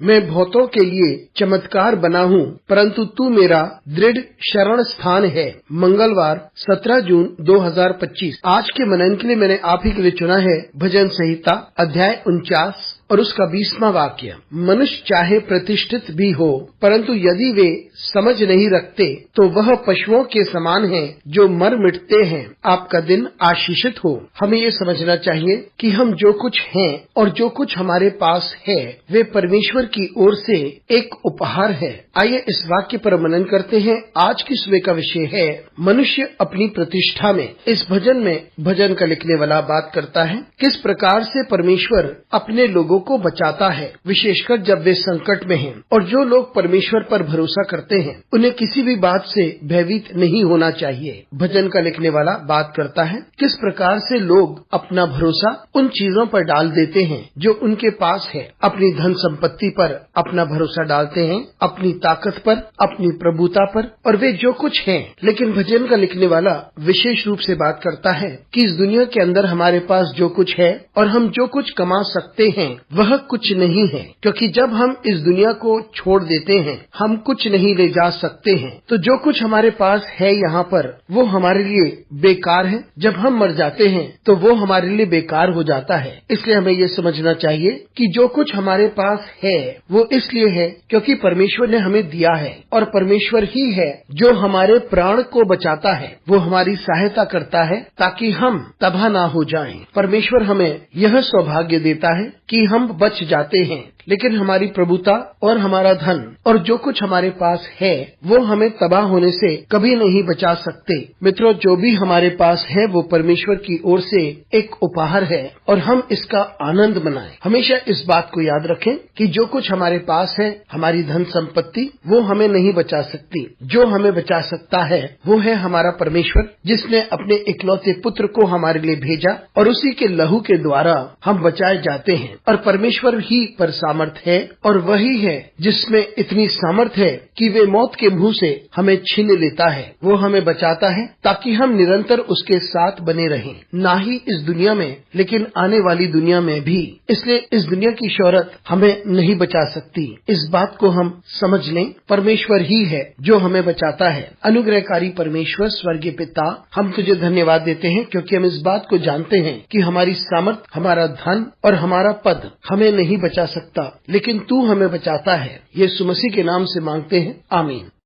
मैं बहुतों के लिए चमत्कार बना हूँ, परंतु तू मेरा दृढ़ शरण स्थान है। मंगलवार 17 जून 2025। आज के मनन के लिए मैंने आप ही के लिए चुना है भजन संहिता अध्याय 49 और उसका 20वां वाक्य। मनुष्य चाहे प्रतिष्ठित भी हो, परंतु यदि वे समझ नहीं रखते तो वह पशुओं के समान हैं जो मर मिटते हैं। आपका दिन आशीषित हो। हमें ये समझना चाहिए कि हम जो कुछ हैं और जो कुछ हमारे पास है वे परमेश्वर की ओर से एक उपहार है। आइए इस वाक्य पर मनन करते हैं। आज की सुबह का विषय है मनुष्य अपनी प्रतिष्ठा में। इस भजन में भजन का लिखने वाला बात करता है किस प्रकार से परमेश्वर अपने लोगों को बचाता है, विशेषकर जब वे संकट में हैं। और जो लोग परमेश्वर पर भरोसा करते हैं उन्हें किसी भी बात से भयभीत नहीं होना चाहिए। भजन का लिखने वाला बात करता है किस प्रकार से लोग अपना भरोसा उन चीजों पर डाल देते हैं जो उनके पास है। अपनी धन संपत्ति पर अपना भरोसा डालते हैं, अपनी ताकत पर, अपनी प्रभुता पर, और वे जो कुछ हैं। लेकिन भजन का लिखने वाला विशेष रूप से बात करता है कि इस दुनिया के अंदर हमारे पास जो कुछ है और हम जो कुछ कमा सकते हैं वह कुछ नहीं है, क्योंकि जब हम इस दुनिया को छोड़ देते हैं हम कुछ नहीं ले जा सकते हैं। तो जो कुछ हमारे पास है यहाँ पर वो हमारे लिए बेकार है। जब हम मर जाते हैं तो वो हमारे लिए बेकार हो जाता है। इसलिए हमें ये समझना चाहिए कि जो कुछ हमारे पास है वो इसलिए है क्योंकि परमेश्वर ने हमें दिया है, और परमेश्वर ही है जो हमारे प्राण को बचाता है। वो हमारी सहायता करता है ताकि हम तबाह ना हो जाएं। परमेश्वर हमें यह सौभाग्य देता है कि हम बच जाते हैं, लेकिन हमारी प्रभुता और हमारा धन और जो कुछ हमारे पास है वो हमें तबाह होने से कभी नहीं बचा सकते। मित्रों, जो भी हमारे पास है वो परमेश्वर की ओर से एक उपहार है और हम इसका आनंद मनाएं। हमेशा इस बात को याद रखें कि जो कुछ हमारे पास है, हमारी धन संपत्ति, वो हमें नहीं बचा सकती। जो हमें बचा सकता है वो है हमारा परमेश्वर, जिसने अपने इकलौते पुत्र को हमारे लिए भेजा और उसी के लहू के द्वारा हम बचाए जाते हैं। और परमेश्वर ही पर सामर्थ है, और वही है जिसमें इतनी सामर्थ है कि वे मौत के मुंह से हमें छीन लेता है। वो हमें बचाता है ताकि हम निरंतर उसके साथ बने रहें, ना ही इस दुनिया में लेकिन आने वाली दुनिया में भी। इसलिए इस दुनिया की शोहरत हमें नहीं बचा सकती। इस बात को हम समझ लें। परमेश्वर ही है जो हमें बचाता है। अनुग्रहकारी परमेश्वर स्वर्गीय पिता, हम तुझे धन्यवाद देते हैं क्योंकि हम इस बात को जानते हैं कि हमारी सामर्थ, हमारा धन और हमारा पद हमें नहीं बचा सकता, लेकिन तू हमें बचाता है। यीशु मसीह के नाम से मांगते हैं, आमीन।